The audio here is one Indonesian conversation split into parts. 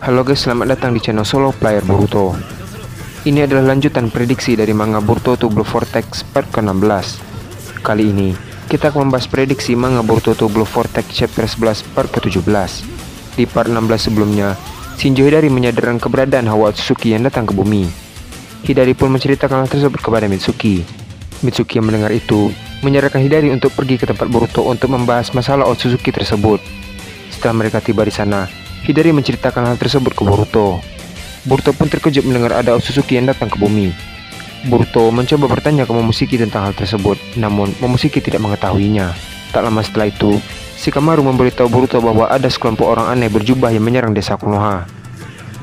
Halo guys, selamat datang di channel Solo Player Boruto. Ini adalah lanjutan prediksi dari manga Boruto to Blue Vortex part ke-16. Kali ini, kita akan membahas prediksi manga Boruto to Blue Vortex chapter 11 part ke-17. Di part 16 sebelumnya, Shinjo Hidari menyadarkan keberadaan Hawa Otsutsuki yang datang ke bumi. Hidari pun menceritakan hal tersebut kepada Mitsuki. Mitsuki yang mendengar itu, menyarankan Hidari untuk pergi ke tempat Boruto untuk membahas masalah Otsutsuki tersebut. Setelah mereka tiba di sana, Hidari menceritakan hal tersebut ke Boruto. Boruto pun terkejut mendengar ada Otsutsuki yang datang ke bumi. Boruto mencoba bertanya ke Momoshiki tentang hal tersebut, namun Momoshiki tidak mengetahuinya. Tak lama setelah itu, Shikamaru memberitahu Boruto bahwa ada sekelompok orang aneh berjubah yang menyerang desa Konoha.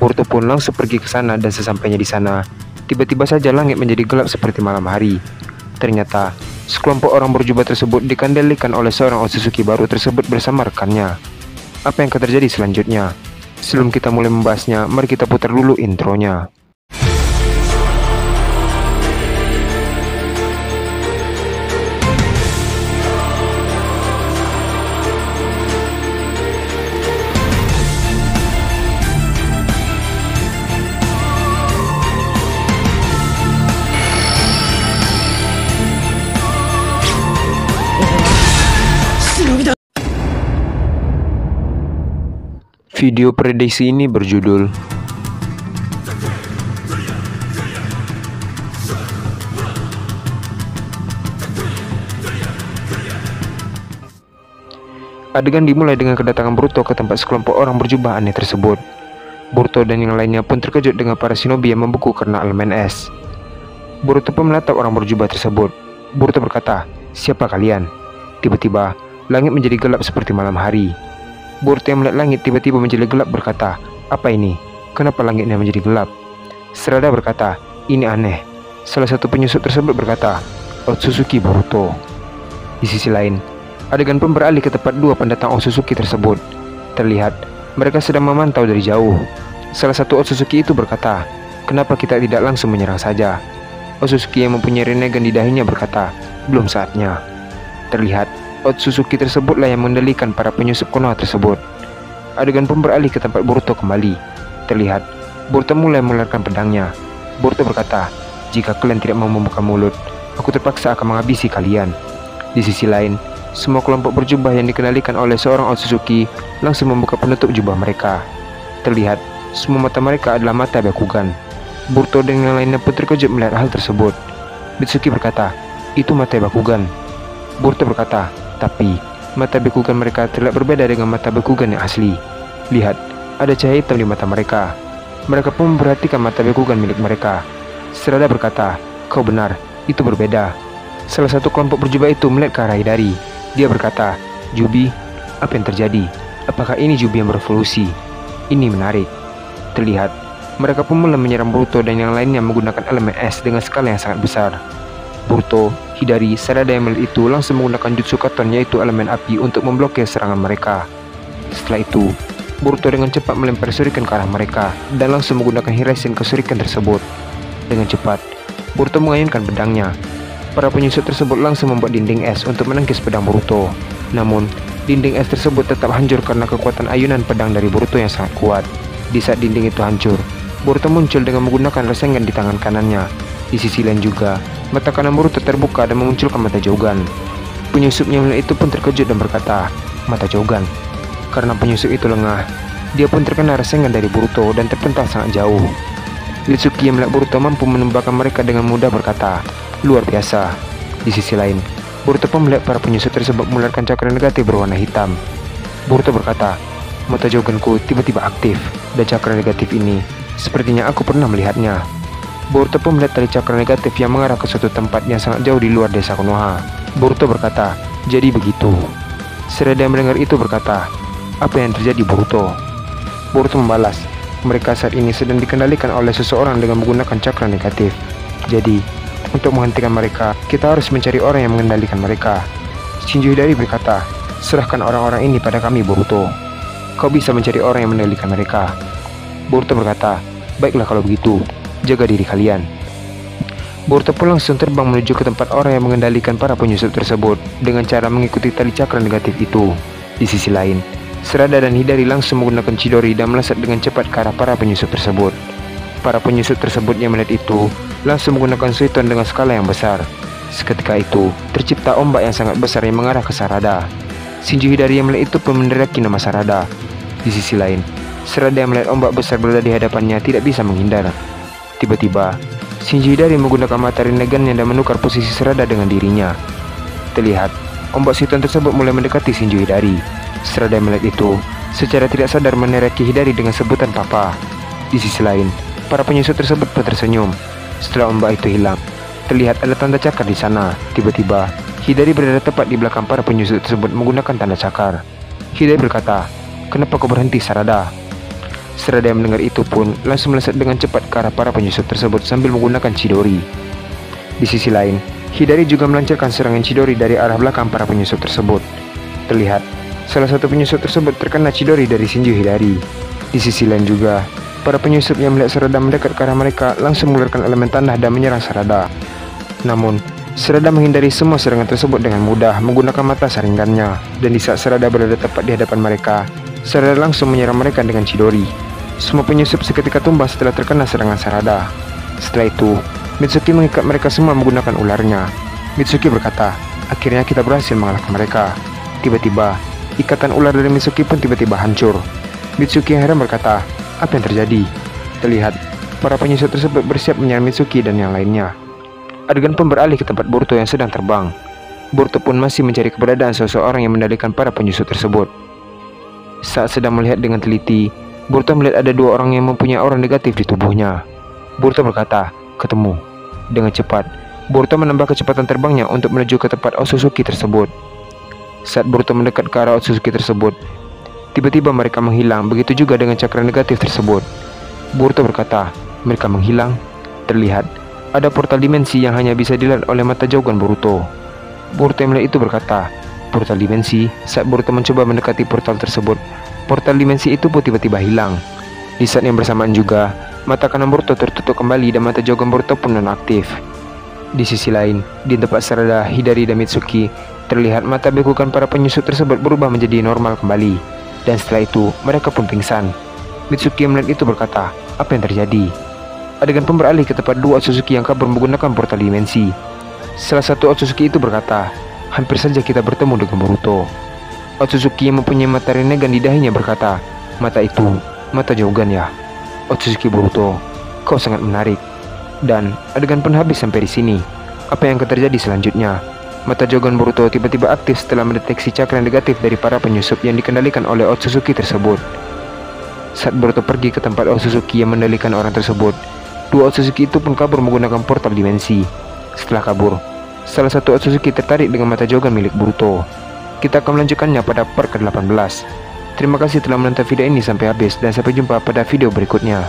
Boruto pun langsung pergi ke sana dan sesampainya di sana, tiba-tiba saja langit menjadi gelap seperti malam hari. Ternyata, sekelompok orang berjubah tersebut dikendalikan oleh seorang Otsutsuki baru tersebut bersama rekannya. Apa yang akan terjadi selanjutnya? Sebelum kita mulai membahasnya, mari kita putar dulu intronya. Video prediksi ini berjudul Adegan dimulai dengan kedatangan Boruto ke tempat sekelompok orang berjubah aneh tersebut. Boruto dan yang lainnya pun terkejut dengan para shinobi yang membeku karena elemen es. Boruto pun menatap orang berjubah tersebut. Boruto berkata, "Siapa kalian?" Tiba-tiba, langit menjadi gelap seperti malam hari. Boruto yang melihat langit tiba-tiba menjadi gelap berkata, "Apa ini? Kenapa langitnya menjadi gelap?" Sarada berkata, "Ini aneh." Salah satu penyusup tersebut berkata, "Otsutsuki Boruto." Di sisi lain, adegan pun beralih ke tempat dua pendatang Otsutsuki tersebut. Terlihat, mereka sedang memantau dari jauh. Salah satu Otsutsuki itu berkata, "Kenapa kita tidak langsung menyerang saja?" Otsutsuki yang mempunyai renegan di dahinya berkata, "Belum saatnya." Terlihat, Otsutsuki tersebutlah yang mengendalikan para penyusup Konoha tersebut. Adegan pun beralih ke tempat Boruto kembali. Terlihat, Boruto mulai mengeluarkan pedangnya. Boruto berkata, "Jika kalian tidak mau membuka mulut, aku terpaksa akan menghabisi kalian." Di sisi lain, semua kelompok berjubah yang dikendalikan oleh seorang Otsutsuki langsung membuka penutup jubah mereka. Terlihat, semua mata mereka adalah mata Byakugan. Boruto dan yang lainnya pun terkejut melihat hal tersebut. Mitsuki berkata, "Itu mata Byakugan." Boruto berkata, "Tapi, mata Byakugan mereka terlihat berbeda dengan mata Byakugan yang asli. Lihat, ada cahaya hitam di mata mereka." Mereka pun memperhatikan mata Byakugan milik mereka. Sarada berkata, "Kau benar, itu berbeda." Salah satu kelompok berjubah itu melihat ke arah Hidari. Dia berkata, "Jubi, apa yang terjadi? Apakah ini Jubi yang berevolusi? Ini menarik." Terlihat, mereka pun mulai menyerang Boruto dan yang lainnya menggunakan elemen es dengan skala yang sangat besar. Boruto, Hidari, Sarada yang melihat itu langsung menggunakan jutsu katon yaitu elemen api untuk memblokir serangan mereka. Setelah itu, Boruto dengan cepat melempar shuriken ke arah mereka dan langsung menggunakan hiraisen ke shuriken tersebut. Dengan cepat, Boruto mengayunkan pedangnya. Para penyusup tersebut langsung membuat dinding es untuk menangkis pedang Boruto. Namun, dinding es tersebut tetap hancur karena kekuatan ayunan pedang dari Boruto yang sangat kuat. Di saat dinding itu hancur, Boruto muncul dengan menggunakan Rasengan di tangan kanannya. Di sisi lain juga, mata kanan Boruto terbuka dan memunculkan mata Jogan. Penyusupnya melihat itu pun terkejut dan berkata, "Mata Jogan." Karena penyusup itu lengah, dia pun terkena Rasengan dari Boruto dan terpental sangat jauh. Mitsuki yang melihat Boruto mampu menembakkan mereka dengan mudah berkata, "Luar biasa." Di sisi lain, Boruto pun melihat para penyusup tersebut mengeluarkan cakra negatif berwarna hitam. Boruto berkata, "Mata Joganku tiba-tiba aktif, dan cakra negatif ini, sepertinya aku pernah melihatnya." Boruto pun melihat tali cakra negatif yang mengarah ke suatu tempat yang sangat jauh di luar desa Konoha. Boruto berkata, "Jadi begitu." Sarada yang mendengar itu berkata, "Apa yang terjadi Boruto?" Boruto membalas, "Mereka saat ini sedang dikendalikan oleh seseorang dengan menggunakan cakra negatif. Jadi, untuk menghentikan mereka, kita harus mencari orang yang mengendalikan mereka." Shinjo Hidari berkata, "Serahkan orang-orang ini pada kami Boruto. Kau bisa mencari orang yang mengendalikan mereka." Boruto berkata, "Baiklah kalau begitu. Jaga diri kalian." Boruto pun langsung terbang menuju ke tempat orang yang mengendalikan para penyusup tersebut dengan cara mengikuti tali cakra negatif itu. Di sisi lain, Sarada dan Hidari langsung menggunakan Chidori dan melesat dengan cepat ke arah para penyusup tersebut. Para penyusup tersebut yang melihat itu langsung menggunakan Suiton dengan skala yang besar. Seketika itu, tercipta ombak yang sangat besar yang mengarah ke Sarada. Shinji Hidari yang melihat itu pun meneriaki nama Sarada. Di sisi lain, Sarada yang melihat ombak besar berada di hadapannya tidak bisa menghindar. Tiba-tiba, Shinji Hidari menggunakan mata Rinnegan-nya dan menukar posisi Sarada dengan dirinya. Terlihat, ombak Suiton tersebut mulai mendekati Shinji Hidari. Sarada yang melihat itu, secara tidak sadar meneriaki Hidari dengan sebutan Papa. Di sisi lain, para penyusup tersebut pun tersenyum. Setelah ombak itu hilang, terlihat ada tanda cakar di sana. Tiba-tiba, Hidari berada tepat di belakang para penyusup tersebut menggunakan tanda cakar. Hidari berkata, "Kenapa kau berhenti, Sarada?" Sarada yang mendengar itu pun langsung melesat dengan cepat ke arah para penyusup tersebut sambil menggunakan Chidori. Di sisi lain, Hidari juga melancarkan serangan Chidori dari arah belakang para penyusup tersebut. Terlihat, salah satu penyusup tersebut terkena Chidori dari Shinji Hidari. Di sisi lain juga, para penyusup yang melihat Sarada mendekat ke arah mereka langsung mengeluarkan elemen tanah dan menyerang Sarada. Namun, Sarada menghindari semua serangan tersebut dengan mudah menggunakan mata Sharingan-nya. Dan di saat Sarada berada tepat di hadapan mereka, Sarada langsung menyerang mereka dengan Chidori. Semua penyusup seketika tumbang setelah terkena serangan Sarada. Setelah itu, Mitsuki mengikat mereka semua menggunakan ularnya. Mitsuki berkata, "Akhirnya kita berhasil mengalahkan mereka." Tiba-tiba, ikatan ular dari Mitsuki pun tiba-tiba hancur. Mitsuki yang heran berkata, "Apa yang terjadi?" Terlihat, para penyusup tersebut bersiap menyerang Mitsuki dan yang lainnya. Adegan pun beralih ke tempat Boruto yang sedang terbang. Boruto pun masih mencari keberadaan seseorang yang mengendalikan para penyusup tersebut. Saat sedang melihat dengan teliti, Boruto melihat ada dua orang yang mempunyai aura negatif di tubuhnya. Boruto berkata, "Ketemu." Dengan cepat, Boruto menambah kecepatan terbangnya untuk menuju ke tempat Otsutsuki tersebut. Saat Boruto mendekat ke arah Otsutsuki tersebut, tiba-tiba mereka menghilang, begitu juga dengan cakra negatif tersebut. Boruto berkata, "Mereka menghilang." Terlihat, ada portal dimensi yang hanya bisa dilihat oleh mata jauhan Boruto. Boruto yang melihat itu berkata, "Portal dimensi." Saat Boruto mencoba mendekati portal tersebut, portal dimensi itu pun tiba-tiba hilang. Di saat yang bersamaan juga, mata kanan Boruto tertutup kembali dan mata jauhan Boruto pun nonaktif. Di sisi lain, di tempat Sarada, Hidari, dan Mitsuki, terlihat mata bekukan para penyusup tersebut berubah menjadi normal kembali. Dan setelah itu, mereka pun pingsan. Mitsuki yang melihat itu berkata, "Apa yang terjadi?" Adegan pun beralih ke tempat dua Otsutsuki yang kabur menggunakan portal dimensi. Salah satu Otsutsuki itu berkata, "Hampir saja kita bertemu dengan Boruto." Otsutsuki yang mempunyai mata Rinnegan di dahinya berkata, "Mata itu, mata Jaugan ya." Otsutsuki Boruto, "Kau sangat menarik." Dan adegan pun habis sampai di sini. Apa yang akan terjadi selanjutnya? Mata Jaugan Boruto tiba-tiba aktif setelah mendeteksi cakra negatif dari para penyusup yang dikendalikan oleh Otsutsuki tersebut. Saat Boruto pergi ke tempat Otsutsuki yang mengendalikan orang tersebut, dua Otsutsuki itu pun kabur menggunakan portal dimensi. Setelah kabur, salah satu Otsutsuki tertarik dengan mata Jaugan milik Boruto. Kita akan melanjutkannya pada part ke-18. Terima kasih telah menonton video ini sampai habis dan sampai jumpa pada video berikutnya.